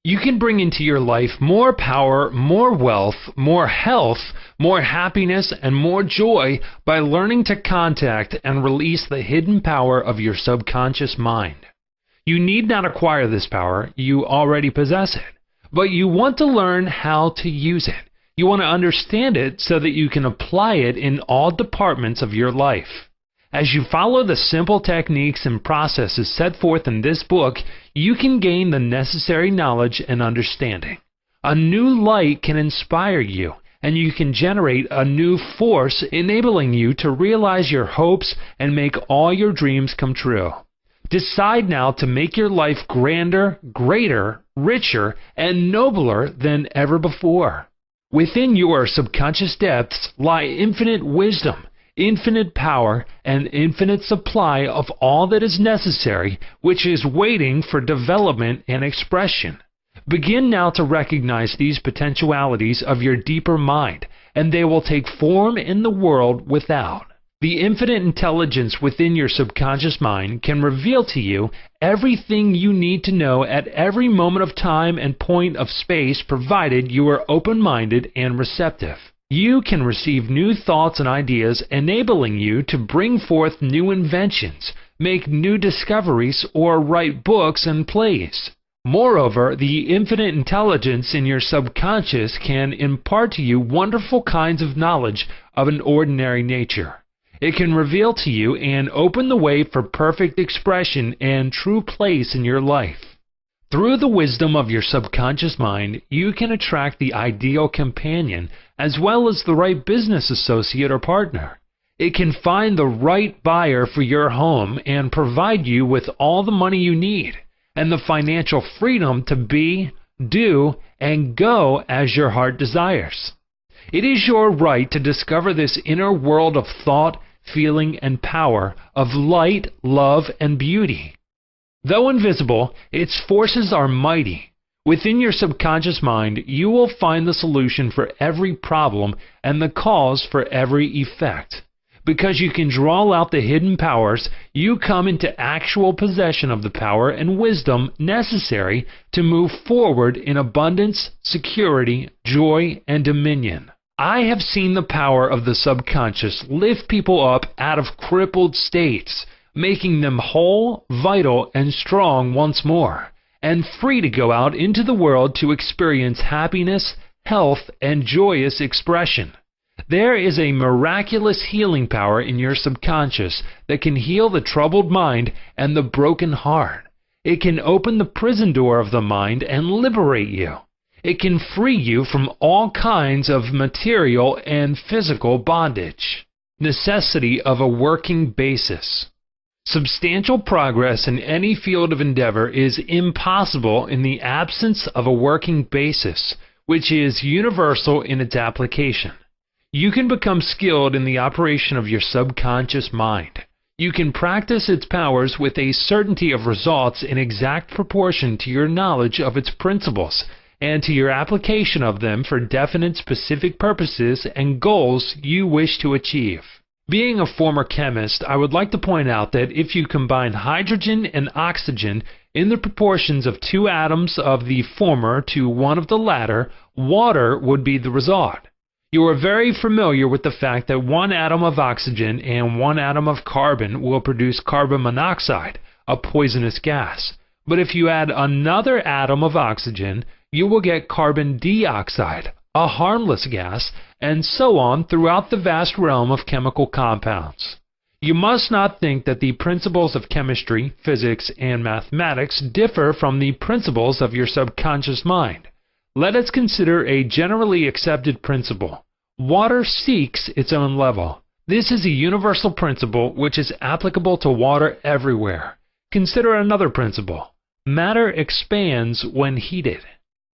You can bring into your life more power, more wealth, more health, more happiness, and more joy by learning to contact and release the hidden power of your subconscious mind. You need not acquire this power, you already possess it, but you want to learn how to use it. You want to understand it so that you can apply it in all departments of your life. As you follow the simple techniques and processes set forth in this book, you can gain the necessary knowledge and understanding. A new light can inspire you, and you can generate a new force enabling you to realize your hopes and make all your dreams come true. Decide now to make your life grander, greater, richer, and nobler than ever before. Within your subconscious depths lie infinite wisdom, infinite power, and infinite supply of all that is necessary, which is waiting for development and expression. Begin now to recognize these potentialities of your deeper mind, and they will take form in the world without. The infinite intelligence within your subconscious mind can reveal to you everything you need to know at every moment of time and point of space, provided you are open-minded and receptive. You can receive new thoughts and ideas, enabling you to bring forth new inventions, make new discoveries, or write books and plays. Moreover, the infinite intelligence in your subconscious can impart to you wonderful kinds of knowledge of an ordinary nature. It can reveal to you and open the way for perfect expression and true place in your life. Through the wisdom of your subconscious mind, you can attract the ideal companion as well as the right business associate or partner. It can find the right buyer for your home and provide you with all the money you need and the financial freedom to be, do, and go as your heart desires. It is your right to discover this inner world of thought, feeling, and power, of light, love, and beauty. Though invisible, its forces are mighty. Within your subconscious mind, you will find the solution for every problem and the cause for every effect. Because you can draw out the hidden powers, you come into actual possession of the power and wisdom necessary to move forward in abundance, security, joy, and dominion. I have seen the power of the subconscious lift people up out of crippled states, making them whole, vital, and strong once more, and free to go out into the world to experience happiness, health, and joyous expression. There is a miraculous healing power in your subconscious that can heal the troubled mind and the broken heart. It can open the prison door of the mind and liberate you. It can free you from all kinds of material and physical bondage. Necessity of a working basis. Substantial progress in any field of endeavor is impossible in the absence of a working basis, which is universal in its application. You can become skilled in the operation of your subconscious mind. You can practice its powers with a certainty of results in exact proportion to your knowledge of its principles and to your application of them for definite specific purposes and goals you wish to achieve. Being a former chemist, I would like to point out that if you combine hydrogen and oxygen in the proportions of 2 atoms of the former to 1 of the latter, water would be the result. You are very familiar with the fact that 1 atom of oxygen and 1 atom of carbon will produce carbon monoxide, a poisonous gas. But if you add another atom of oxygen, you will get carbon dioxide, a harmless gas, and so on throughout the vast realm of chemical compounds. You must not think that the principles of chemistry, physics, and mathematics differ from the principles of your subconscious mind. Let us consider a generally accepted principle. Water seeks its own level. This is a universal principle which is applicable to water everywhere. Consider another principle. Matter expands when heated.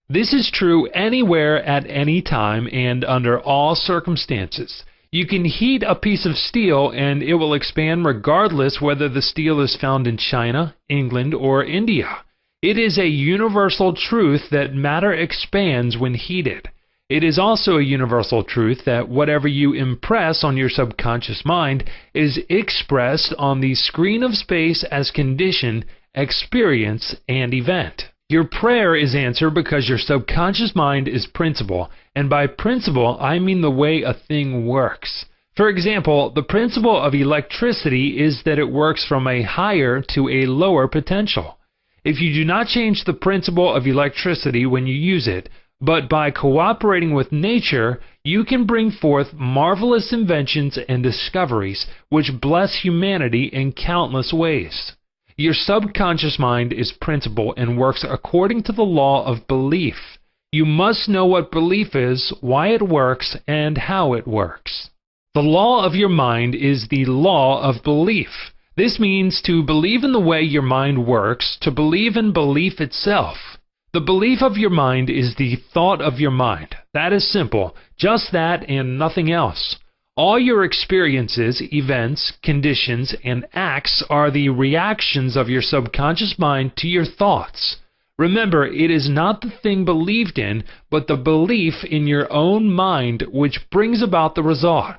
This is true anywhere at any time and under all circumstances. You can heat a piece of steel and it will expand regardless whether the steel is found in China, England, or India. It is a universal truth that matter expands when heated. It is also a universal truth that whatever you impress on your subconscious mind is expressed on the screen of space as condition, experience, and event. Your prayer is answered because your subconscious mind is principle, and by principle I mean the way a thing works. For example, the principle of electricity is that it works from a higher to a lower potential. If you do not change the principle of electricity when you use it, but by cooperating with nature, you can bring forth marvelous inventions and discoveries which bless humanity in countless ways. Your subconscious mind is principle and works according to the law of belief. You must know what belief is, why it works, and how it works. The law of your mind is the law of belief. This means to believe in the way your mind works, to believe in belief itself. The belief of your mind is the thought of your mind. That is simple, just that and nothing else. All your experiences, events, conditions, and acts are the reactions of your subconscious mind to your thoughts. Remember, it is not the thing believed in, but the belief in your own mind which brings about the result.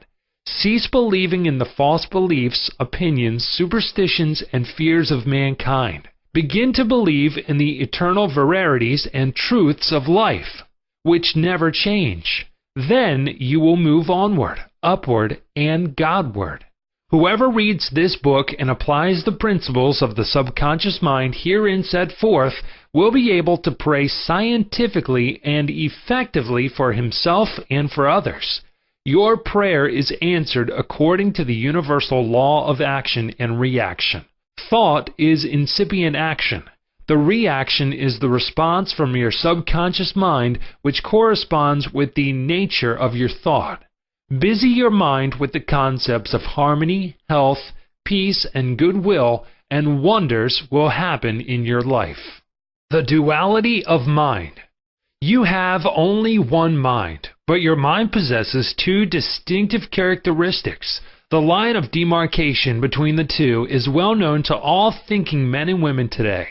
Cease believing in the false beliefs, opinions, superstitions, and fears of mankind. Begin to believe in the eternal verities and truths of life, which never change. Then you will move onward, upward, and Godward. Whoever reads this book and applies the principles of the subconscious mind herein set forth will be able to pray scientifically and effectively for himself and for others. Your prayer is answered according to the universal law of action and reaction. Thought is incipient action. The reaction is the response from your subconscious mind which corresponds with the nature of your thought. Busy your mind with the concepts of harmony, health, peace, and goodwill, and wonders will happen in your life. The duality of mind. You have only one mind, but your mind possesses two distinctive characteristics. The line of demarcation between the two is well known to all thinking men and women today.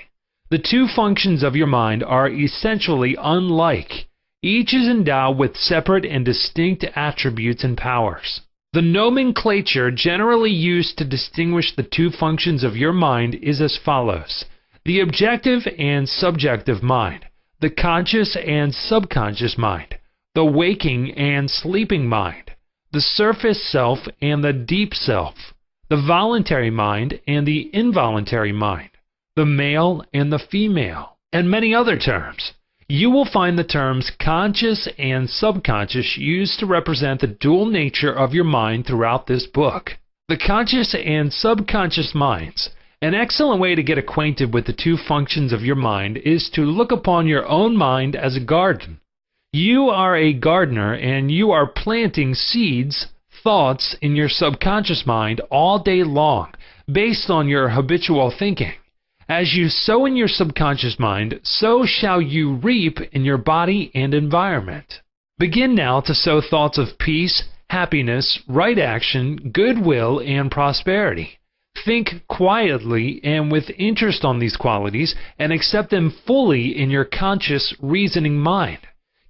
The two functions of your mind are essentially unlike. Each is endowed with separate and distinct attributes and powers. The nomenclature generally used to distinguish the two functions of your mind is as follows: the objective and subjective mind, the conscious and subconscious mind, the waking and sleeping mind, the surface self and the deep self, the voluntary mind and the involuntary mind, the male and the female, and many other terms. You will find the terms conscious and subconscious used to represent the dual nature of your mind throughout this book. The conscious and subconscious minds. An excellent way to get acquainted with the two functions of your mind is to look upon your own mind as a garden. You are a gardener and you are planting seeds, thoughts in your subconscious mind all day long, based on your habitual thinking. As you sow in your subconscious mind, so shall you reap in your body and environment. Begin now to sow thoughts of peace, happiness, right action, goodwill, and prosperity. Think quietly and with interest on these qualities and accept them fully in your conscious, reasoning mind.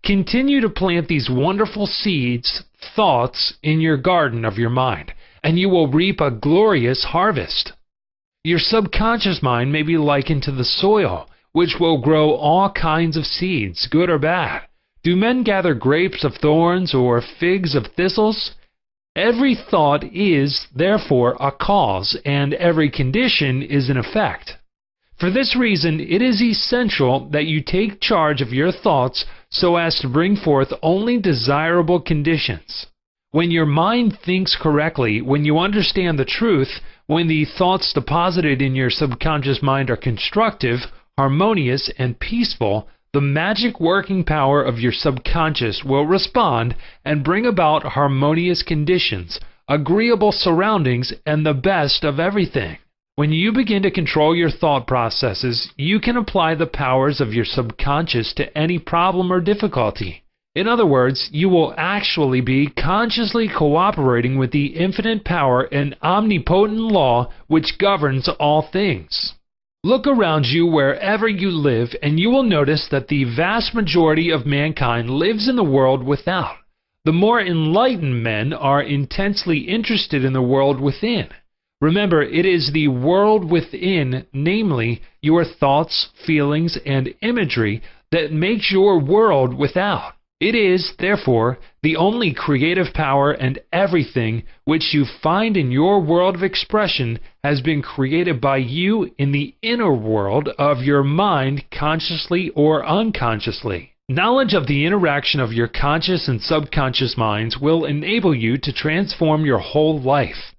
Continue to plant these wonderful seeds, thoughts, in your garden of your mind, and you will reap a glorious harvest. Your subconscious mind may be likened to the soil, which will grow all kinds of seeds, good or bad. Do men gather grapes of thorns or figs of thistles? Every thought is, therefore, a cause, and every condition is an effect. For this reason, it is essential that you take charge of your thoughts so as to bring forth only desirable conditions. When your mind thinks correctly, when you understand the truth, when the thoughts deposited in your subconscious mind are constructive, harmonious, and peaceful, the magic working power of your subconscious will respond and bring about harmonious conditions, agreeable surroundings, and the best of everything. When you begin to control your thought processes, you can apply the powers of your subconscious to any problem or difficulty. In other words, you will actually be consciously cooperating with the infinite power and omnipotent law which governs all things. Look around you wherever you live, and you will notice that the vast majority of mankind lives in the world without. The more enlightened men are intensely interested in the world within. Remember, it is the world within, namely your thoughts, feelings, and imagery, that makes your world without. It is, therefore, the only creative power, and everything which you find in your world of expression has been created by you in the inner world of your mind, consciously or unconsciously. Knowledge of the interaction of your conscious and subconscious minds will enable you to transform your whole life.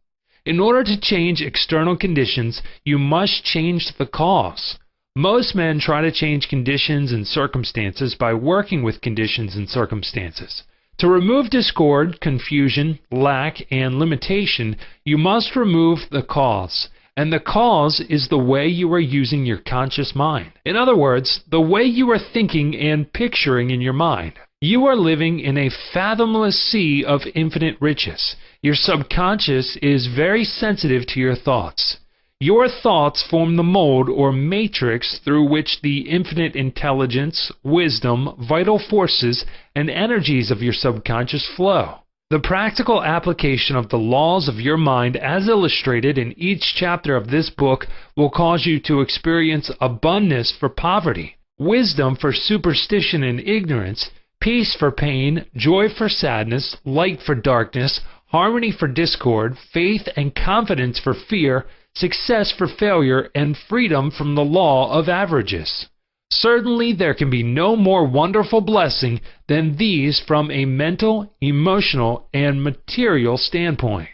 In order to change external conditions, you must change the cause. Most men try to change conditions and circumstances by working with conditions and circumstances. To remove discord, confusion, lack, and limitation, you must remove the cause. And the cause is the way you are using your conscious mind. In other words, the way you are thinking and picturing in your mind. You are living in a fathomless sea of infinite riches. Your subconscious is very sensitive to your thoughts. Your thoughts form the mold or matrix through which the infinite intelligence, wisdom, vital forces, and energies of your subconscious flow. The practical application of the laws of your mind as illustrated in each chapter of this book will cause you to experience abundance for poverty, wisdom for superstition and ignorance, peace for pain, joy for sadness, light for darkness, harmony for discord, faith and confidence for fear, success for failure, and freedom from the law of averages. Certainly there can be no more wonderful blessing than these from a mental, emotional, and material standpoint.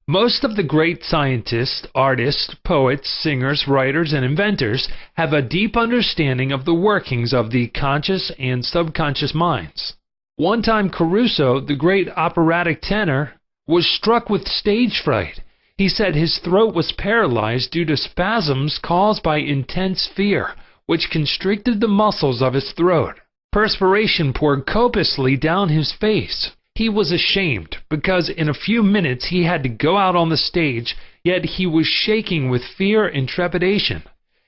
Most of the great scientists, artists, poets, singers, writers, and inventors have a deep understanding of the workings of the conscious and subconscious minds. One time Caruso, the great operatic tenor, was struck with stage fright. He said his throat was paralyzed due to spasms caused by intense fear, which constricted the muscles of his throat. Perspiration poured copiously down his face. He was ashamed, because in a few minutes he had to go out on the stage, yet he was shaking with fear and trepidation.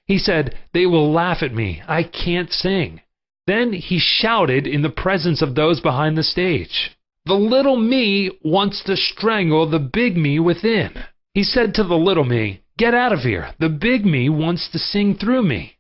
He said, "They will laugh at me. I can't sing." Then he shouted in the presence of those behind the stage, "The little me wants to strangle the big me within." He said to the little me, "Get out of here. The big me wants to sing through me."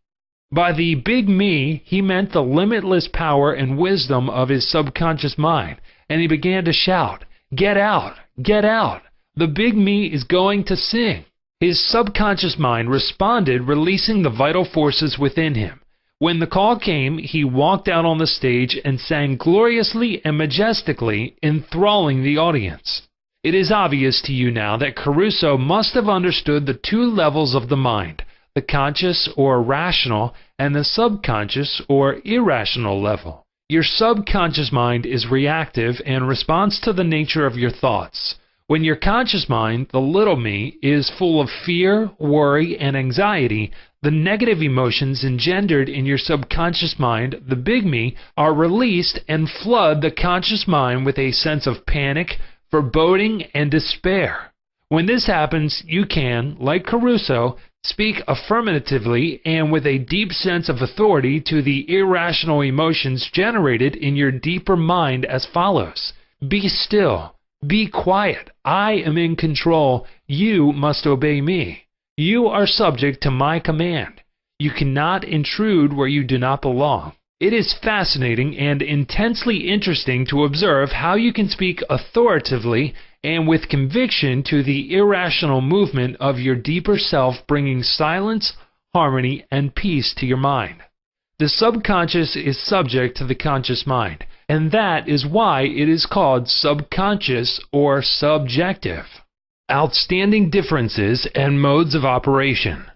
By the big me, he meant the limitless power and wisdom of his subconscious mind, and he began to shout, "Get out! Get out! The big me is going to sing." His subconscious mind responded, releasing the vital forces within him. When the call came, he walked out on the stage and sang gloriously and majestically, enthralling the audience. It is obvious to you now that Caruso must have understood the two levels of the mind, the conscious or rational, and the subconscious or irrational level. Your subconscious mind is reactive and responds to the nature of your thoughts. When your conscious mind, the little me, is full of fear, worry, and anxiety, the negative emotions engendered in your subconscious mind, the big me, are released and flood the conscious mind with a sense of panic, foreboding, and despair. When this happens, you can, like Caruso, speak affirmatively and with a deep sense of authority to the irrational emotions generated in your deeper mind as follows: "Be still. Be quiet. I am in control. You must obey me. You are subject to my command. You cannot intrude where you do not belong." It is fascinating and intensely interesting to observe how you can speak authoritatively and with conviction to the irrational movement of your deeper self, bringing silence, harmony, and peace to your mind. The subconscious is subject to the conscious mind, and that is why it is called subconscious or subjective. Outstanding differences and modes of operation.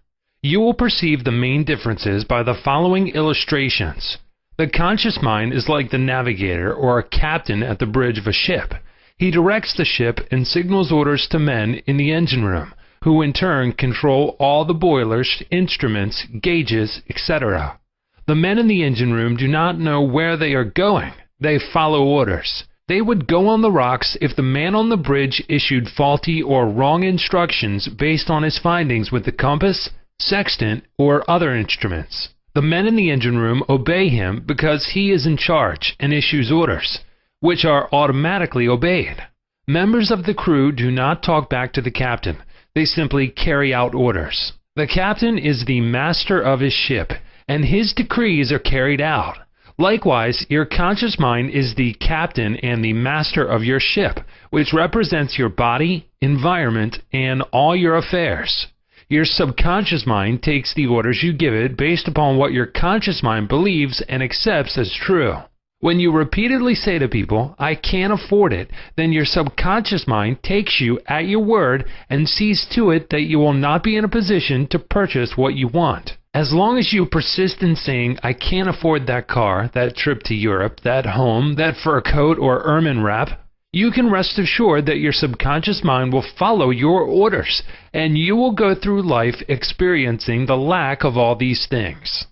You will perceive the main differences by the following illustrations. The conscious mind is like the navigator or a captain at the bridge of a ship. He directs the ship and signals orders to men in the engine room, who in turn control all the boilers, instruments, gauges, etc. The men in the engine room do not know where they are going. They follow orders. They would go on the rocks if the man on the bridge issued faulty or wrong instructions based on his findings with the compass, sextant, or other instruments. The men in the engine room obey him because he is in charge and issues orders, which are automatically obeyed. Members of the crew do not talk back to the captain. They simply carry out orders. The captain is the master of his ship, and his decrees are carried out. Likewise, your conscious mind is the captain and the master of your ship, which represents your body, environment, and all your affairs. Your subconscious mind takes the orders you give it based upon what your conscious mind believes and accepts as true. When you repeatedly say to people, "I can't afford it," then your subconscious mind takes you at your word and sees to it that you will not be in a position to purchase what you want. As long as you persist in saying, "I can't afford that car, that trip to Europe, that home, that fur coat or ermine wrap," you can rest assured that your subconscious mind will follow your orders, and you will go through life experiencing the lack of all these things.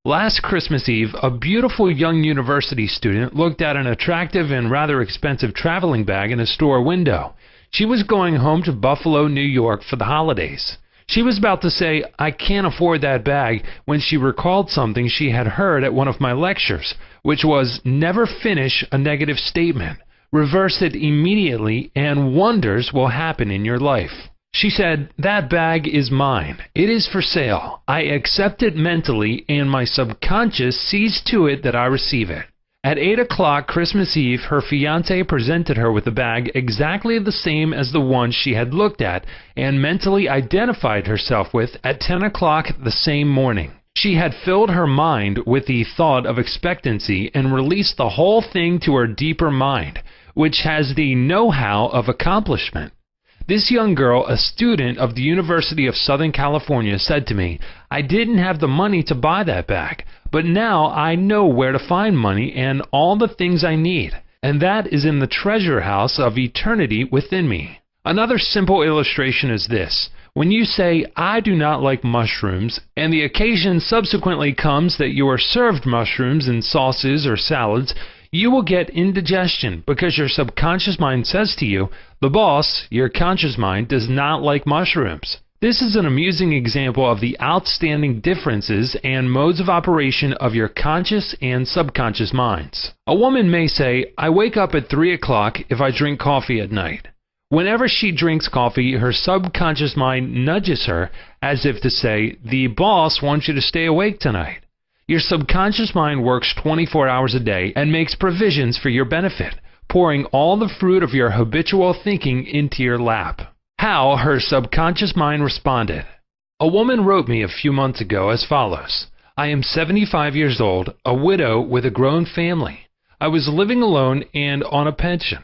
Last Christmas Eve, a beautiful young university student looked at an attractive and rather expensive traveling bag in a store window. She was going home to Buffalo, New York for the holidays. She was about to say, "I can't afford that bag," when she recalled something she had heard at one of my lectures, which was, never finish a negative statement. Reverse it immediately and wonders will happen in your life. She said, "That bag is mine. It is for sale. I accept it mentally, and my subconscious sees to it that I receive it." At 8 o'clock Christmas Eve, her fiancé presented her with a bag exactly the same as the one she had looked at and mentally identified herself with at 10 o'clock the same morning. She had filled her mind with the thought of expectancy and released the whole thing to her deeper mind, which has the know-how of accomplishment. This young girl, a student of the University of Southern California, said to me, "I didn't have the money to buy that bag, but now I know where to find money and all the things I need, and that is in the treasure house of eternity within me." Another simple illustration is this. When you say, "I do not like mushrooms," and the occasion subsequently comes that you are served mushrooms in sauces or salads, you will get indigestion because your subconscious mind says to you, "The boss, your conscious mind, does not like mushrooms." This is an amusing example of the outstanding differences and modes of operation of your conscious and subconscious minds. A woman may say, "I wake up at 3 o'clock if I drink coffee at night." Whenever she drinks coffee, her subconscious mind nudges her as if to say, "The boss wants you to stay awake tonight." Your subconscious mind works 24 hours a day and makes provisions for your benefit, pouring all the fruit of your habitual thinking into your lap. How her subconscious mind responded. A woman wrote me a few months ago as follows. "I am 75 years old, a widow with a grown family. I was living alone and on a pension.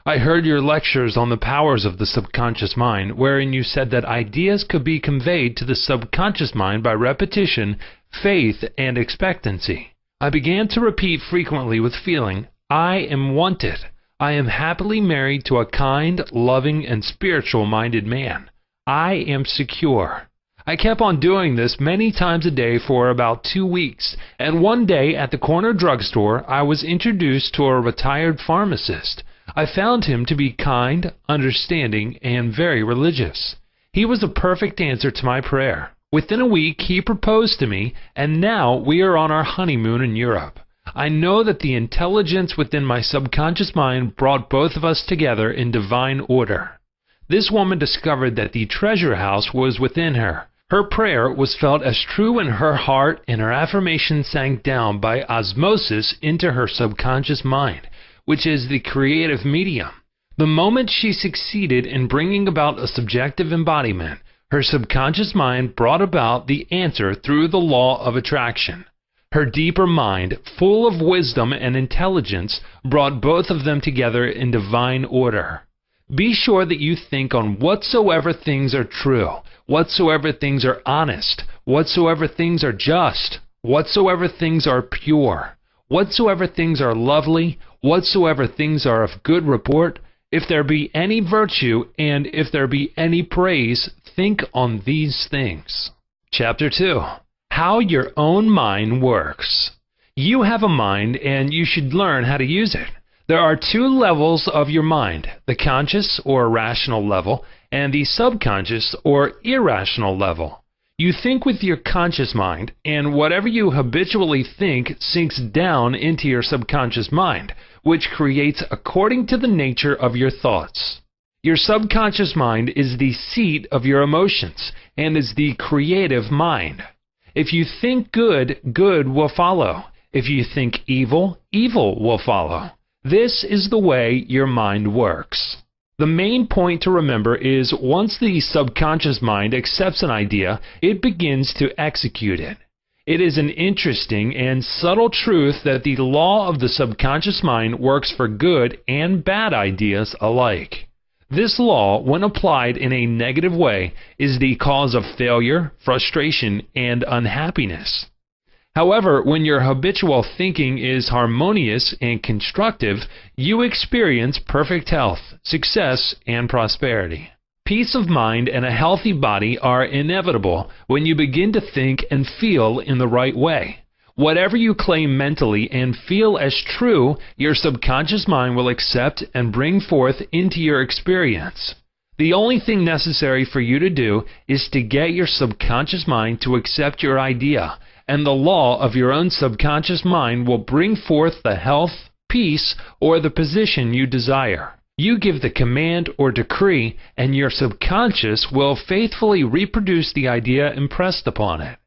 I heard your lectures on the powers of the subconscious mind, wherein you said that ideas could be conveyed to the subconscious mind by repetition, faith, and expectancy. I began to repeat frequently with feeling, 'I am wanted. I am happily married to a kind, loving, and spiritual-minded man. I am secure.' I kept on doing this many times a day for about 2 weeks, and one day at the corner drugstore I was introduced to a retired pharmacist. I found him to be kind, understanding, and very religious. He was a perfect answer to my prayer. Within a week he proposed to me, and now we are on our honeymoon in Europe. I know that the intelligence within my subconscious mind brought both of us together in divine order." This woman discovered that the treasure house was within her. Her prayer was felt as true in her heart, and her affirmation sank down by osmosis into her subconscious mind, which is the creative medium. The moment she succeeded in bringing about a subjective embodiment, her subconscious mind brought about the answer through the law of attraction. Her deeper mind, full of wisdom and intelligence, brought both of them together in divine order. Be sure that you think on whatsoever things are true, whatsoever things are honest, whatsoever things are just, whatsoever things are pure, whatsoever things are lovely, whatsoever things are of good report, if there be any virtue, and if there be any praise, think on these things. Chapter 2. How your own mind works. You have a mind, and you should learn how to use it. There are 2 levels of your mind, the conscious or rational level, and the subconscious or irrational level. You think with your conscious mind, and whatever you habitually think sinks down into your subconscious mind, which creates according to the nature of your thoughts. Your subconscious mind is the seat of your emotions and is the creative mind. If you think good, good will follow. If you think evil, evil will follow. This is the way your mind works. The main point to remember is once the subconscious mind accepts an idea, it begins to execute it. It is an interesting and subtle truth that the law of the subconscious mind works for good and bad ideas alike. This law, when applied in a negative way, is the cause of failure, frustration, and unhappiness. However, when your habitual thinking is harmonious and constructive, you experience perfect health, success, and prosperity. Peace of mind and a healthy body are inevitable when you begin to think and feel in the right way. Whatever you claim mentally and feel as true, your subconscious mind will accept and bring forth into your experience. The only thing necessary for you to do is to get your subconscious mind to accept your idea, and the law of your own subconscious mind will bring forth the health, peace, or the position you desire. You give the command or decree, and your subconscious will faithfully reproduce the idea impressed upon it.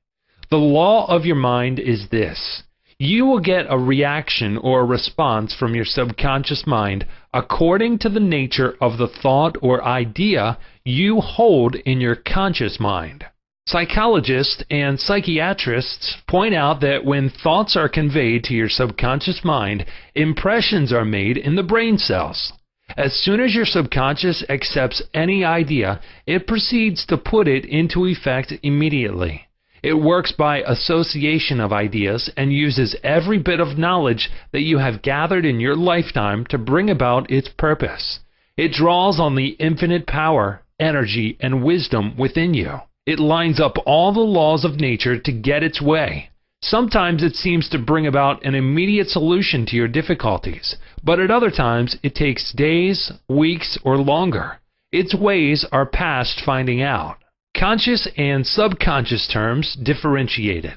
The law of your mind is this: you will get a reaction or a response from your subconscious mind according to the nature of the thought or idea you hold in your conscious mind. Psychologists and psychiatrists point out that when thoughts are conveyed to your subconscious mind, impressions are made in the brain cells. As soon as your subconscious accepts any idea, it proceeds to put it into effect immediately. It works by association of ideas and uses every bit of knowledge that you have gathered in your lifetime to bring about its purpose. It draws on the infinite power, energy, and wisdom within you. It lines up all the laws of nature to get its way. Sometimes it seems to bring about an immediate solution to your difficulties, but at other times it takes days, weeks, or longer. Its ways are past finding out. Conscious and subconscious terms differentiated.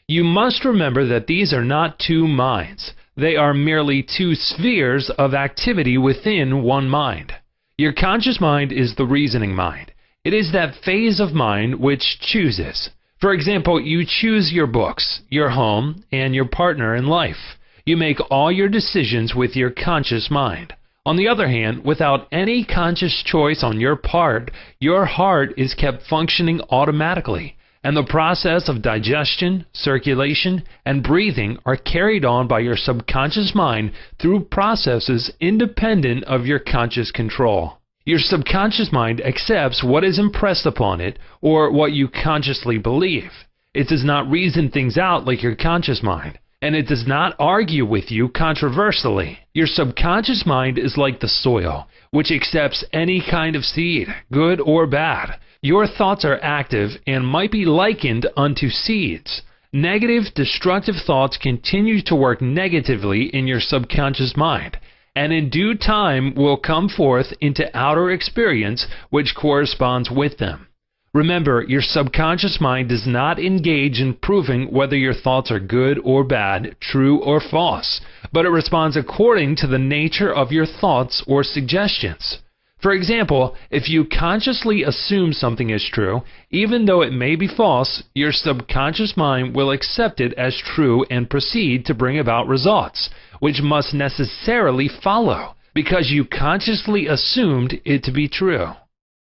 You must remember that these are not two minds. They are merely two spheres of activity within one mind. Your conscious mind is the reasoning mind. It is that phase of mind which chooses. For example, you choose your books, your home, and your partner in life. You make all your decisions with your conscious mind. On the other hand, without any conscious choice on your part, your heart is kept functioning automatically, and the process of digestion, circulation, and breathing are carried on by your subconscious mind through processes independent of your conscious control. Your subconscious mind accepts what is impressed upon it, or what you consciously believe. It does not reason things out like your conscious mind, and it does not argue with you controversially. Your subconscious mind is like the soil, which accepts any kind of seed, good or bad. Your thoughts are active and might be likened unto seeds. Negative, destructive thoughts continue to work negatively in your subconscious mind, and in due time will come forth into outer experience which corresponds with them. Remember, your subconscious mind does not engage in proving whether your thoughts are good or bad, true or false, but it responds according to the nature of your thoughts or suggestions. For example, if you consciously assume something is true, even though it may be false, your subconscious mind will accept it as true and proceed to bring about results, which must necessarily follow, because you consciously assumed it to be true.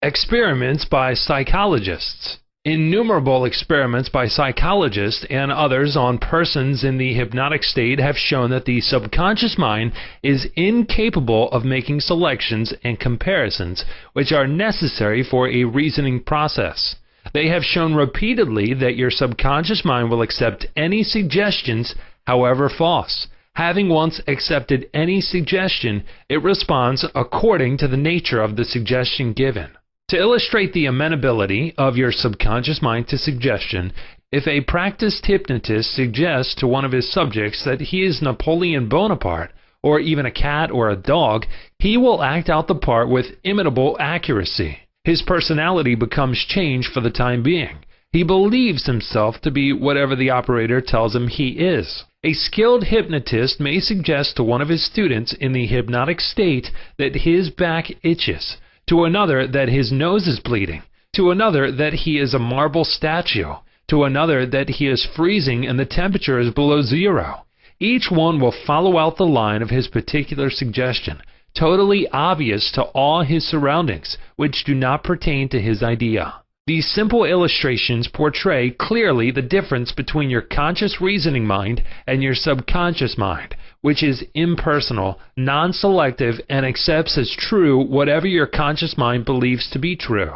Experiments by psychologists. Innumerable experiments by psychologists and others on persons in the hypnotic state have shown that the subconscious mind is incapable of making selections and comparisons which are necessary for a reasoning process. They have shown repeatedly that your subconscious mind will accept any suggestions, however false. Having once accepted any suggestion, it responds according to the nature of the suggestion given. To illustrate the amenability of your subconscious mind to suggestion, if a practiced hypnotist suggests to one of his subjects that he is Napoleon Bonaparte, or even a cat or a dog, he will act out the part with imitable accuracy. His personality becomes changed for the time being. He believes himself to be whatever the operator tells him he is. A skilled hypnotist may suggest to one of his students in the hypnotic state that his back itches. to another that his nose is bleeding, to another that he is a marble statue, to another that he is freezing and the temperature is below zero. Each one will follow out the line of his particular suggestion, totally obvious to all his surroundings, which do not pertain to his idea. These simple illustrations portray clearly the difference between your conscious reasoning mind and your subconscious mind, which is impersonal, non-selective, and accepts as true whatever your conscious mind believes to be true.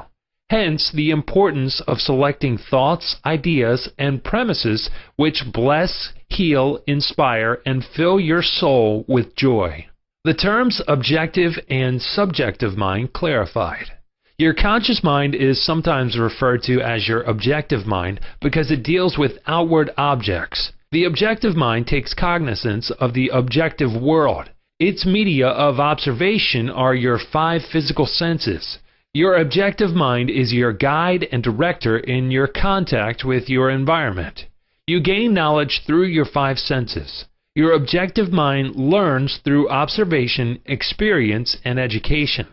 Hence, the importance of selecting thoughts, ideas, and premises which bless, heal, inspire, and fill your soul with joy. The terms objective and subjective mind clarified. Your conscious mind is sometimes referred to as your objective mind because it deals with outward objects. The objective mind takes cognizance of the objective world. Its media of observation are your 5 physical senses. Your objective mind is your guide and director in your contact with your environment. You gain knowledge through your 5 senses. Your objective mind learns through observation, experience, and education.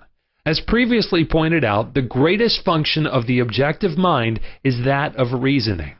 As previously pointed out, the greatest function of the objective mind is that of reasoning.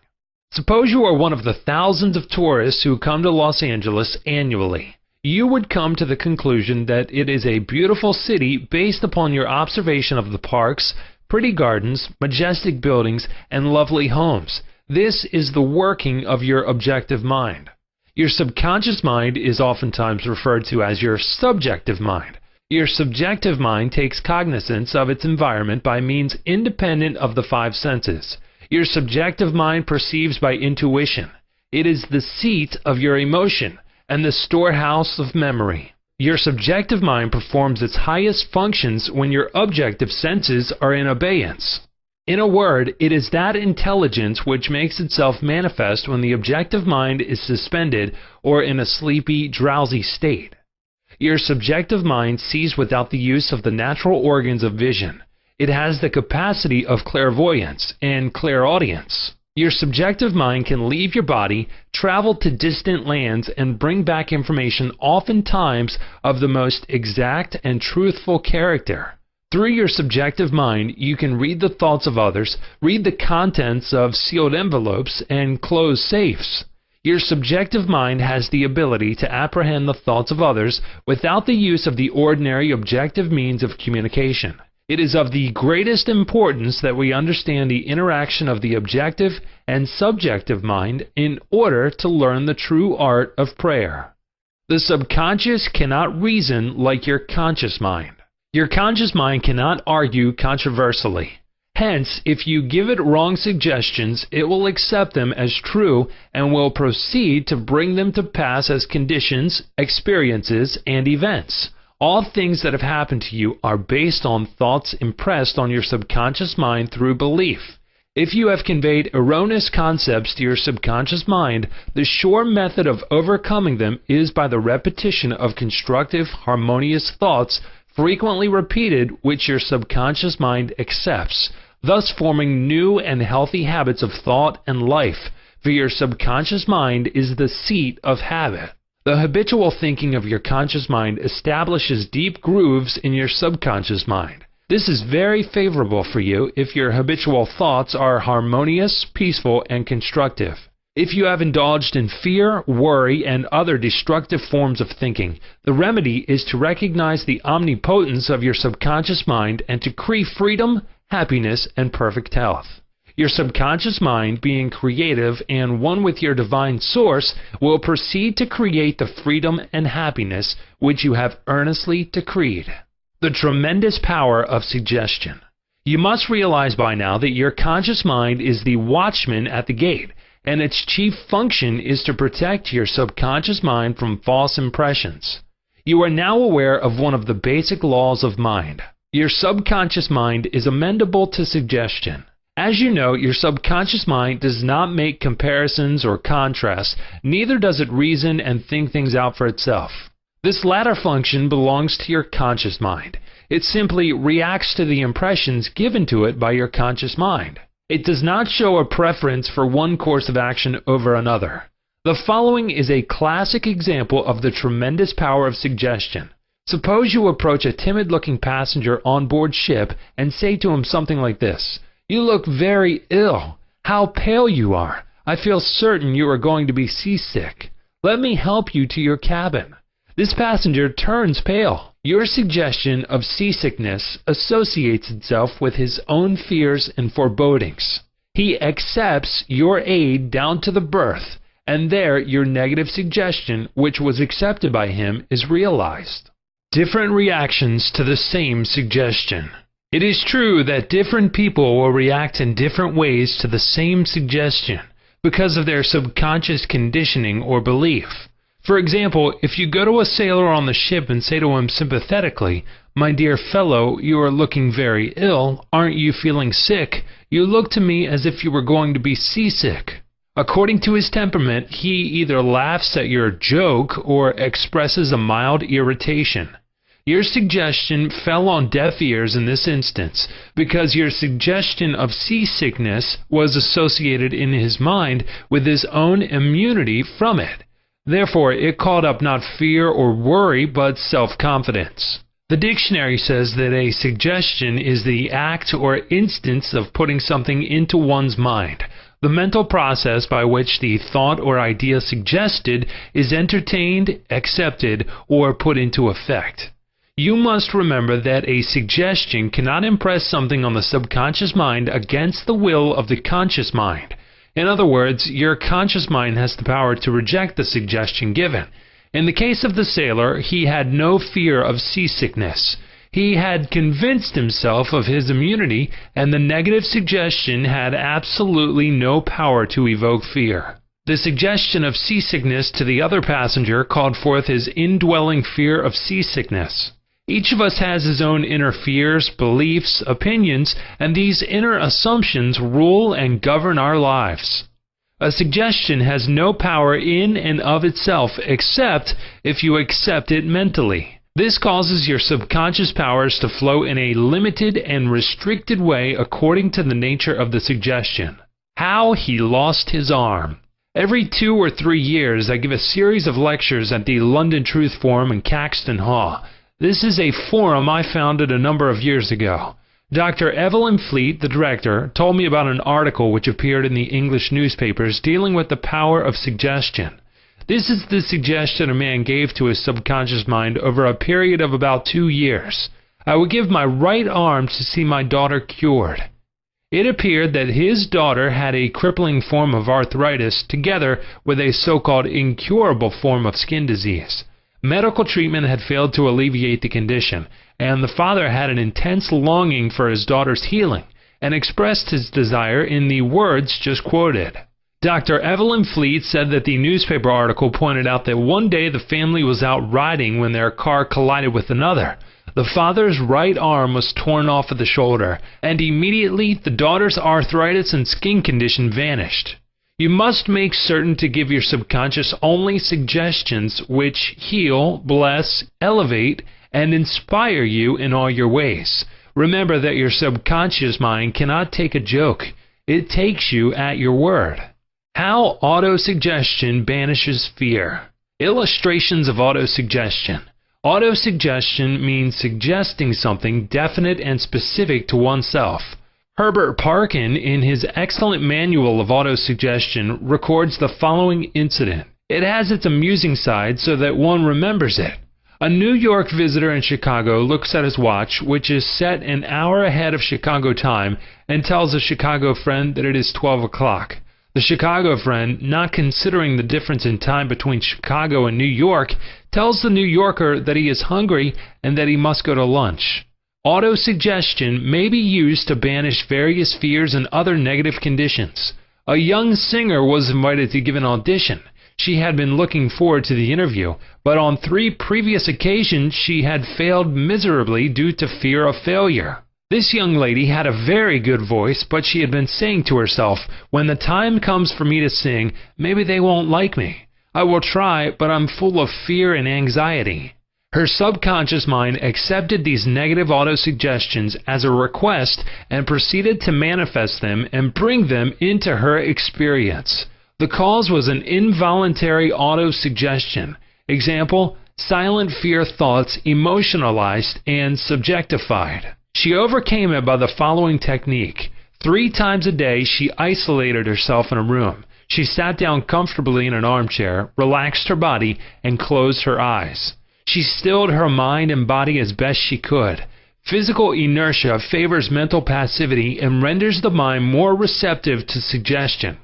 Suppose you are one of the thousands of tourists who come to Los Angeles annually. You would come to the conclusion that it is a beautiful city based upon your observation of the parks, pretty gardens, majestic buildings, and lovely homes. This is the working of your objective mind. Your subconscious mind is oftentimes referred to as your subjective mind. Your subjective mind takes cognizance of its environment by means independent of the 5 senses. Your subjective mind perceives by intuition. It is the seat of your emotion and the storehouse of memory. Your subjective mind performs its highest functions when your objective senses are in abeyance. In a word, it is that intelligence which makes itself manifest when the objective mind is suspended or in a sleepy, drowsy state. Your subjective mind sees without the use of the natural organs of vision. It has the capacity of clairvoyance and clairaudience. Your subjective mind can leave your body, travel to distant lands, and bring back information oftentimes of the most exact and truthful character. Through your subjective mind, you can read the thoughts of others, read the contents of sealed envelopes, and close safes. Your subjective mind has the ability to apprehend the thoughts of others without the use of the ordinary objective means of communication. It is of the greatest importance that we understand the interaction of the objective and subjective mind in order to learn the true art of prayer. The subconscious cannot reason like your conscious mind. Your conscious mind cannot argue controversially. Hence, if you give it wrong suggestions, it will accept them as true and will proceed to bring them to pass as conditions, experiences, and events. All things that have happened to you are based on thoughts impressed on your subconscious mind through belief. If you have conveyed erroneous concepts to your subconscious mind, the sure method of overcoming them is by the repetition of constructive, harmonious thoughts frequently repeated which your subconscious mind accepts, thus forming new and healthy habits of thought and life, for your subconscious mind is the seat of habit. The habitual thinking of your conscious mind establishes deep grooves in your subconscious mind. This is very favorable for you if your habitual thoughts are harmonious, peaceful, and constructive. If you have indulged in fear, worry, and other destructive forms of thinking, the remedy is to recognize the omnipotence of your subconscious mind and to decree freedom, happiness, and perfect health. Your subconscious mind, being creative and one with your divine source, will proceed to create the freedom and happiness which you have earnestly decreed. The tremendous power of suggestion. You must realize by now that your conscious mind is the watchman at the gate, and its chief function is to protect your subconscious mind from false impressions. You are now aware of one of the basic laws of mind. Your subconscious mind is amenable to suggestion. As you know, your subconscious mind does not make comparisons or contrasts, neither does it reason and think things out for itself. This latter function belongs to your conscious mind. It simply reacts to the impressions given to it by your conscious mind. It does not show a preference for one course of action over another. The following is a classic example of the tremendous power of suggestion. Suppose you approach a timid-looking passenger on board ship and say to him something like this: "You look very ill. How pale you are. I feel certain you are going to be seasick. Let me help you to your cabin." This passenger turns pale. Your suggestion of seasickness associates itself with his own fears and forebodings. He accepts your aid down to the berth, and there your negative suggestion, which was accepted by him, is realized. Different reactions to the same suggestion. It is true that different people will react in different ways to the same suggestion because of their subconscious conditioning or belief. For example, if you go to a sailor on the ship and say to him sympathetically, "My dear fellow, you are looking very ill. Aren't you feeling sick? You look to me as if you were going to be seasick." According to his temperament, he either laughs at your joke or expresses a mild irritation. Your suggestion fell on deaf ears in this instance because your suggestion of seasickness was associated in his mind with his own immunity from it. Therefore, it called up not fear or worry, but self-confidence. The dictionary says that a suggestion is the act or instance of putting something into one's mind, the mental process by which the thought or idea suggested is entertained, accepted, or put into effect. You must remember that a suggestion cannot impress something on the subconscious mind against the will of the conscious mind. In other words, your conscious mind has the power to reject the suggestion given. In the case of the sailor, he had no fear of seasickness. He had convinced himself of his immunity, and the negative suggestion had absolutely no power to evoke fear. The suggestion of seasickness to the other passenger called forth his indwelling fear of seasickness. Each of us has his own inner fears, beliefs, opinions, and these inner assumptions rule and govern our lives. A suggestion has no power in and of itself except if you accept it mentally. This causes your subconscious powers to flow in a limited and restricted way according to the nature of the suggestion. How he lost his arm. Every 2 or 3 years I give a series of lectures at the London Truth Forum in Caxton Hall. This is a forum I founded a number of years ago. Dr. Evelyn Fleet, the director, told me about an article which appeared in the English newspapers dealing with the power of suggestion. This is the suggestion a man gave to his subconscious mind over a period of about 2 years. I would give my right arm to see my daughter cured. It appeared that his daughter had a crippling form of arthritis together with a so-called incurable form of skin disease. Medical treatment had failed to alleviate the condition, and the father had an intense longing for his daughter's healing, and expressed his desire in the words just quoted. Dr. Evelyn Fleet said that the newspaper article pointed out that one day the family was out riding when their car collided with another. The father's right arm was torn off at the shoulder, and immediately the daughter's arthritis and skin condition vanished. You must make certain to give your subconscious only suggestions which heal, bless, elevate, and inspire you in all your ways. Remember that your subconscious mind cannot take a joke. It takes you at your word. How autosuggestion banishes fear. Illustrations of autosuggestion. Autosuggestion means suggesting something definite and specific to oneself. Herbert Parkin, in his excellent manual of autosuggestion, records the following incident. It has its amusing side so that one remembers it. A New York visitor in Chicago looks at his watch, which is set an hour ahead of Chicago time, and tells a Chicago friend that it is 12 o'clock. The Chicago friend, not considering the difference in time between Chicago and New York, tells the New Yorker that he is hungry and that he must go to lunch. Autosuggestion may be used to banish various fears and other negative conditions. A young singer was invited to give an audition. She had been looking forward to the interview, but on 3 previous occasions she had failed miserably due to fear of failure. This young lady had a very good voice, but she had been saying to herself, "When the time comes for me to sing, maybe they won't like me. I will try, but I'm full of fear and anxiety." Her subconscious mind accepted these negative autosuggestions as a request and proceeded to manifest them and bring them into her experience. The cause was an involuntary autosuggestion. Example, silent fear thoughts emotionalized and subjectified. She overcame it by the following technique. 3 times a day, she isolated herself in a room. She sat down comfortably in an armchair, relaxed her body, and closed her eyes. She stilled her mind and body as best she could. Physical inertia favors mental passivity and renders the mind more receptive to suggestion.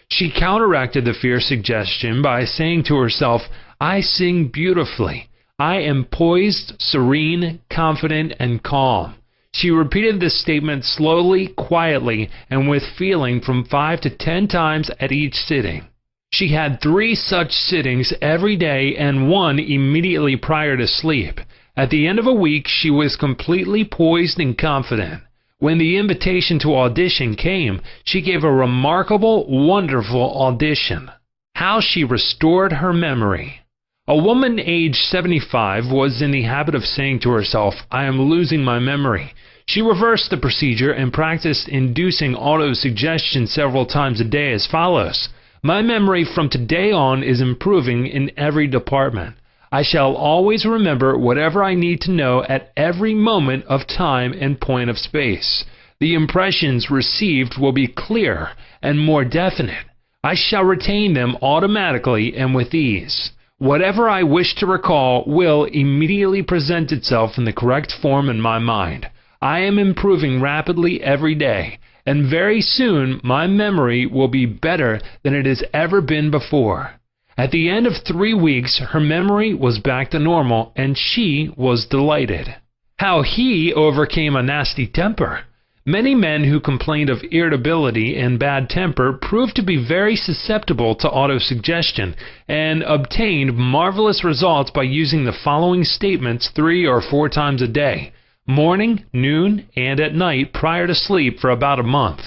She counteracted the fear suggestion by saying to herself, "I sing beautifully. I am poised, serene, confident, and calm." She repeated this statement slowly, quietly, and with feeling from 5 to 10 times at each sitting. She had 3 such sittings every day and 1 immediately prior to sleep. At the end of a week, she was completely poised and confident. When the invitation to audition came, she gave a remarkable, wonderful audition. How she restored her memory. A woman aged 75 was in the habit of saying to herself, "I am losing my memory." She reversed the procedure and practiced inducing autosuggestion several times a day as follows. "My memory from today on is improving in every department. I shall always remember whatever I need to know at every moment of time and point of space. The impressions received will be clearer and more definite. I shall retain them automatically and with ease. Whatever I wish to recall will immediately present itself in the correct form in my mind. I am improving rapidly every day, and very soon my memory will be better than it has ever been before." At the end of 3 weeks, her memory was back to normal, and she was delighted. How he overcame a nasty temper. Many men who complained of irritability and bad temper proved to be very susceptible to autosuggestion and obtained marvelous results by using the following statements 3 or 4 times a day. Morning, noon, and at night prior to sleep for about a month.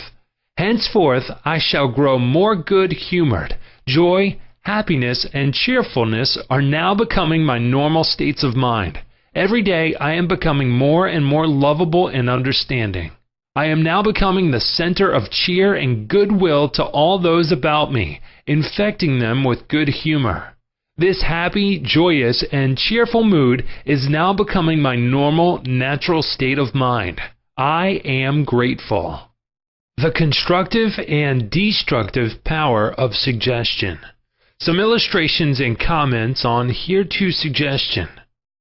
"Henceforth I shall grow more good-humored. Joy, happiness, and cheerfulness are now becoming my normal states of mind. Every day I am becoming more and more lovable and understanding. I am now becoming the center of cheer and goodwill to all those about me, infecting them with good humor. This happy, joyous, and cheerful mood is now becoming my normal, natural state of mind. I am grateful." The constructive and destructive power of suggestion. Some illustrations and comments on hereto suggestion.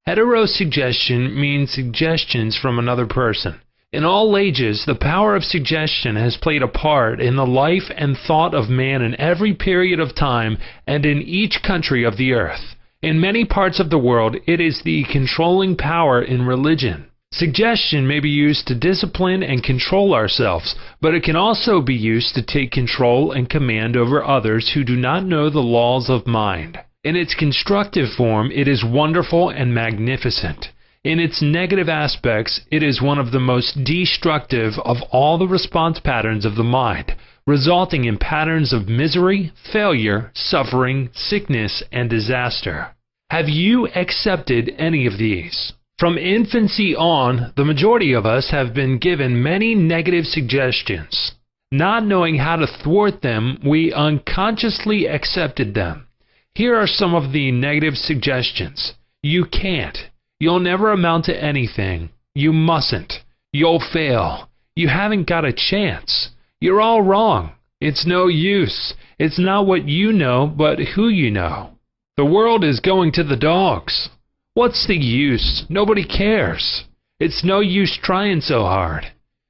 Heterosuggestion means suggestions from another person. In all ages, the power of suggestion has played a part in the life and thought of man in every period of time and in each country of the earth. In many parts of the world, it is the controlling power in religion. Suggestion may be used to discipline and control ourselves, but it can also be used to take control and command over others who do not know the laws of mind. In its constructive form, it is wonderful and magnificent. In its negative aspects, it is one of the most destructive of all the response patterns of the mind, resulting in patterns of misery, failure, suffering, sickness, and disaster. Have you accepted any of these? From infancy on, the majority of us have been given many negative suggestions. Not knowing how to thwart them, we unconsciously accepted them. Here are some of the negative suggestions. You can't. You'll never amount to anything. You mustn't. You'll fail. You haven't got a chance. You're all wrong. It's no use. It's not what you know, but who you know. The world is going to the dogs. What's the use? Nobody cares. It's no use trying so hard.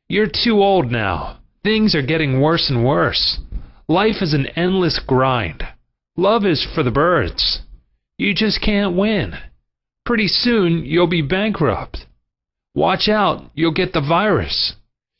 You're too old now. Things are getting worse and worse. Life is an endless grind. Love is for the birds. You just can't win. Pretty soon you'll be bankrupt. Watch out, you'll get the virus.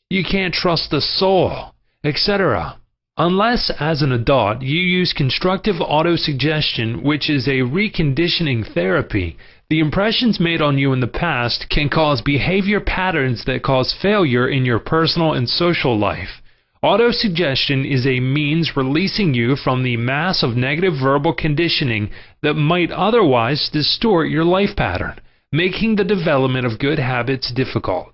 You can't trust the soul, etc. Unless, as an adult, you use constructive autosuggestion, which is a reconditioning therapy, the impressions made on you in the past can cause behavior patterns that cause failure in your personal and social life. Autosuggestion is a means releasing you from the mass of negative verbal conditioning that might otherwise distort your life pattern, making the development of good habits difficult.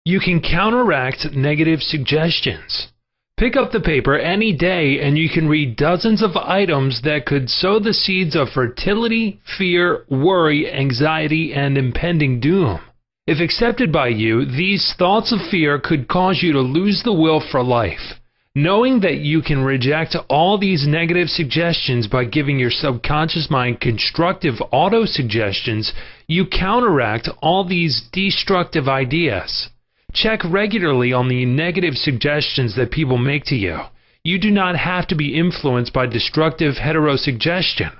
You can counteract negative suggestions. Pick up the paper any day and you can read dozens of items that could sow the seeds of fertility, fear, worry, anxiety, and impending doom. If accepted by you, these thoughts of fear could cause you to lose the will for life. Knowing that you can reject all these negative suggestions by giving your subconscious mind constructive auto-suggestions, you counteract all these destructive ideas. Check regularly on the negative suggestions that people make to you. You do not have to be influenced by destructive heterosuggestion.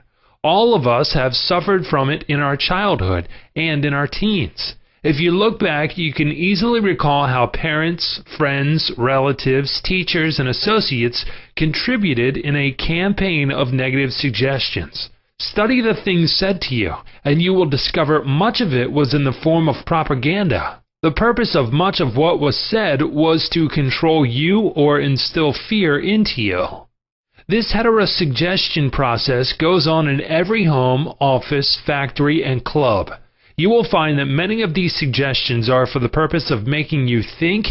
All of us have suffered from it in our childhood and in our teens. If you look back, you can easily recall how parents, friends, relatives, teachers, and associates contributed in a campaign of negative suggestions. Study the things said to you, and you will discover much of it was in the form of propaganda. The purpose of much of what was said was to control you or instill fear into you. This heterosuggestion process goes on in every home, office, factory, and club. You will find that many of these suggestions are for the purpose of making you think,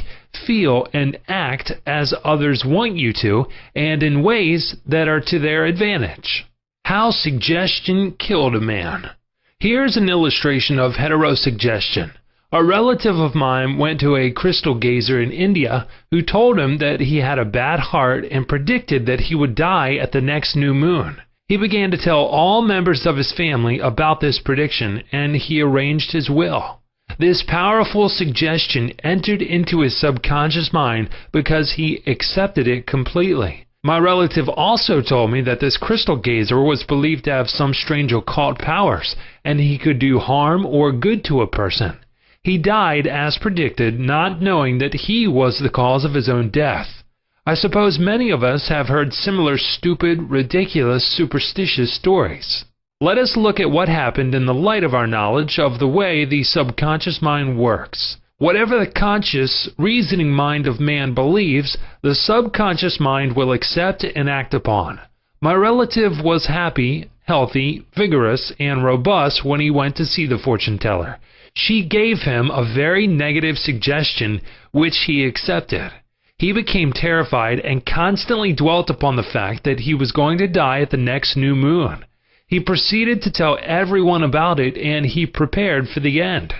feel, and act as others want you to, and in ways that are to their advantage. How suggestion killed a man. Here's an illustration of heterosuggestion. A relative of mine went to a crystal gazer in India who told him that he had a bad heart and predicted that he would die at the next new moon. He began to tell all members of his family about this prediction, and he arranged his will. This powerful suggestion entered into his subconscious mind because he accepted it completely. My relative also told me that this crystal gazer was believed to have some strange occult powers, and he could do harm or good to a person. He died as predicted, not knowing that he was the cause of his own death. I suppose many of us have heard similar stupid, ridiculous, superstitious stories. Let us look at what happened in the light of our knowledge of the way the subconscious mind works. Whatever the conscious, reasoning mind of man believes, the subconscious mind will accept and act upon. My relative was happy, healthy, vigorous, and robust when he went to see the fortune teller. She gave him a very negative suggestion, which he accepted. He became terrified and constantly dwelt upon the fact that he was going to die at the next new moon. He proceeded to tell everyone about it, and he prepared for the end.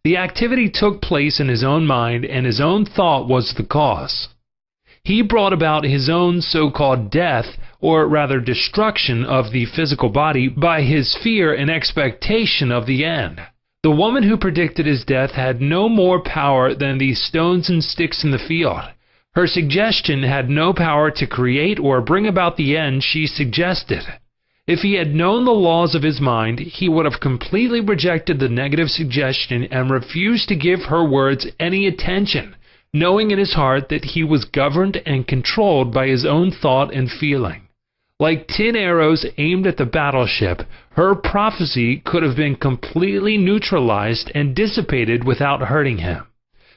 The activity took place in his own mind, and his own thought was the cause. He brought about his own so-called death, or rather destruction of the physical body, by his fear and expectation of the end. The woman who predicted his death had no more power than the stones and sticks in the field. Her suggestion had no power to create or bring about the end she suggested. If he had known the laws of his mind, he would have completely rejected the negative suggestion and refused to give her words any attention, knowing in his heart that he was governed and controlled by his own thought and feeling. Like tin arrows aimed at the battleship, her prophecy could have been completely neutralized and dissipated without hurting him.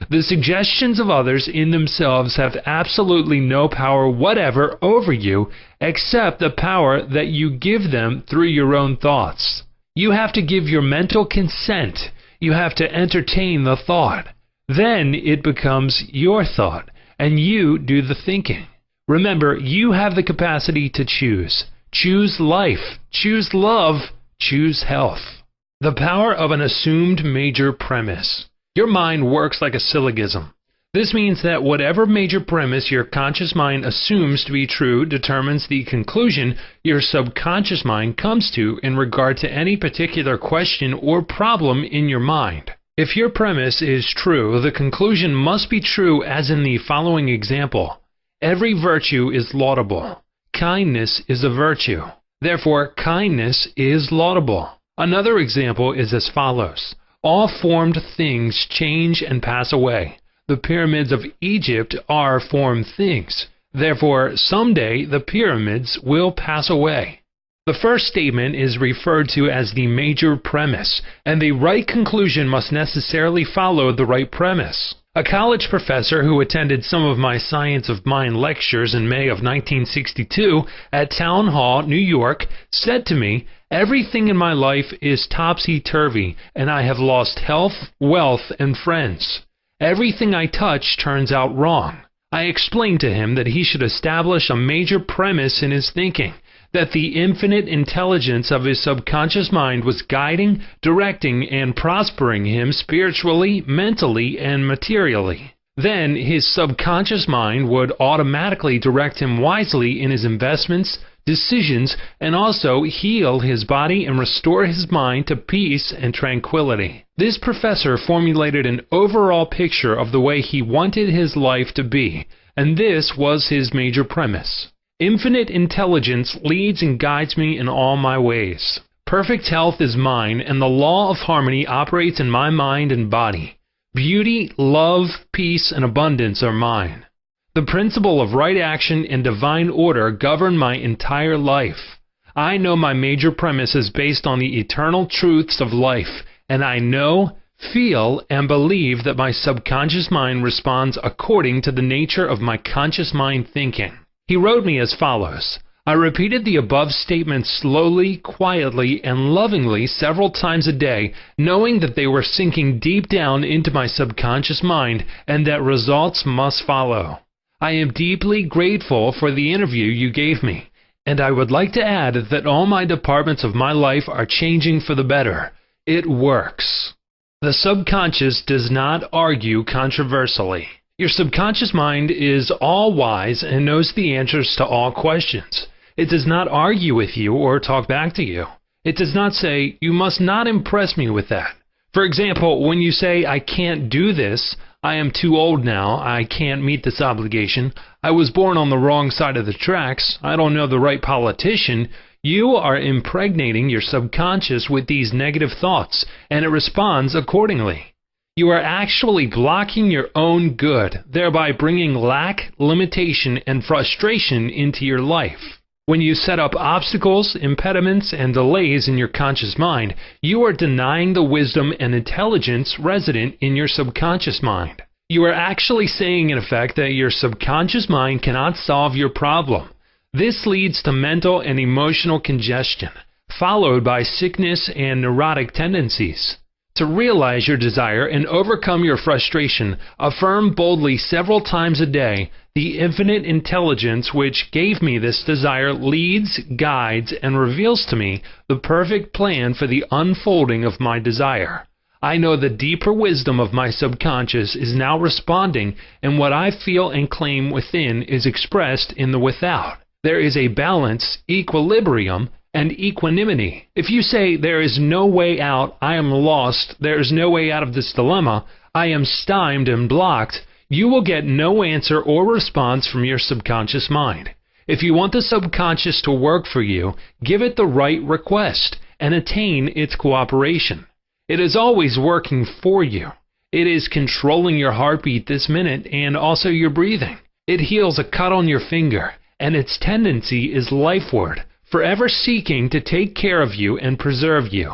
The suggestions of others in themselves have absolutely no power whatever over you except the power that you give them through your own thoughts. You have to give your mental consent. You have to entertain the thought. Then it becomes your thought, and you do the thinking. Remember, you have the capacity to choose. Choose life. Choose love. Choose health. The power of an assumed major premise. Your mind works like a syllogism. This means that whatever major premise your conscious mind assumes to be true determines the conclusion your subconscious mind comes to in regard to any particular question or problem in your mind. If your premise is true, the conclusion must be true, as in the following example. Every virtue is laudable. Kindness is a virtue. Therefore, kindness is laudable. Another example is as follows. All formed things change and pass away. The pyramids of Egypt are formed things. Therefore, someday the pyramids will pass away. The first statement is referred to as the major premise, and the right conclusion must necessarily follow the right premise. A college professor who attended some of my Science of Mind lectures in May of 1962 at Town Hall, New York, said to me, "Everything in my life is topsy-turvy, and I have lost health, wealth, and friends. Everything I touch turns out wrong. I explained to him that he should establish a major premise in his thinking, that the infinite intelligence of his subconscious mind was guiding, directing, and prospering him spiritually, mentally, and materially. Then his subconscious mind would automatically direct him wisely in his investments, decisions, and also heal his body and restore his mind to peace and tranquility. This professor formulated an overall picture of the way he wanted his life to be, and this was his major premise. Infinite intelligence leads and guides me in all my ways. Perfect health is mine, and the law of harmony operates in my mind and body. Beauty, love, peace, and abundance are mine. The principle of right action and divine order govern my entire life. I know my major premise is based on the eternal truths of life, and I know, feel, and believe that my subconscious mind responds according to the nature of my conscious mind thinking. He wrote me as follows. I repeated the above statements slowly, quietly, and lovingly several times a day, knowing that they were sinking deep down into my subconscious mind and that results must follow. I am deeply grateful for the interview you gave me, and I would like to add that all my departments of my life are changing for the better. It works. The subconscious does not argue controversially. Your subconscious mind is all-wise and knows the answers to all questions. It does not argue with you or talk back to you. It does not say, "You must not impress me with that." For example, when you say, "I can't do this," "I am too old now," "I can't meet this obligation," "I was born on the wrong side of the tracks," "I don't know the right politician," you are impregnating your subconscious with these negative thoughts, and it responds accordingly. You are actually blocking your own good, thereby bringing lack, limitation, and frustration into your life. When you set up obstacles, impediments, and delays in your conscious mind, you are denying the wisdom and intelligence resident in your subconscious mind. You are actually saying, in effect, that your subconscious mind cannot solve your problem. This leads to mental and emotional congestion, followed by sickness and neurotic tendencies. To realize your desire and overcome your frustration, affirm boldly several times a day, "The infinite intelligence which gave me this desire leads, guides, and reveals to me the perfect plan for the unfolding of my desire. I know the deeper wisdom of my subconscious is now responding, and what I feel and claim within is expressed in the without. There is a balance, equilibrium, and equanimity. If you say, 'There is no way out, I am lost, there is no way out of this dilemma, I am stymied and blocked,' you will get no answer or response from your subconscious mind. If you want the subconscious to work for you, give it the right request and attain its cooperation. It is always working for you. It is controlling your heartbeat this minute and also your breathing. It heals a cut on your finger, and its tendency is lifeward, forever seeking to take care of you and preserve you.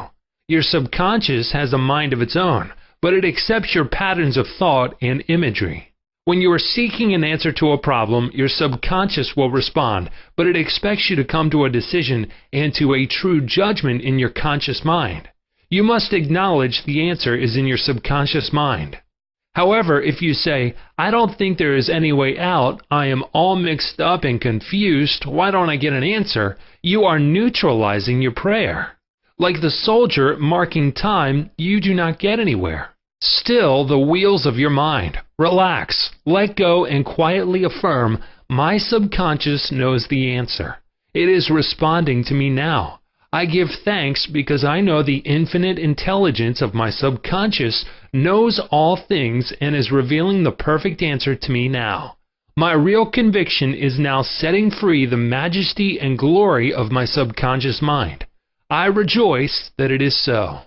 Your subconscious has a mind of its own, but it accepts your patterns of thought and imagery. When you are seeking an answer to a problem, your subconscious will respond, but it expects you to come to a decision and to a true judgment in your conscious mind. You must acknowledge the answer is in your subconscious mind. However, if you say, "I don't think there is any way out, I am all mixed up and confused, why don't I get an answer?" you are neutralizing your prayer. Like the soldier marking time, you do not get anywhere. Still the wheels of your mind. Relax, let go, and quietly affirm, "My subconscious knows the answer. It is responding to me now. I give thanks because I know the infinite intelligence of my subconscious knows all things and is revealing the perfect answer to me now. My real conviction is now setting free the majesty and glory of my subconscious mind. I rejoice that it is so."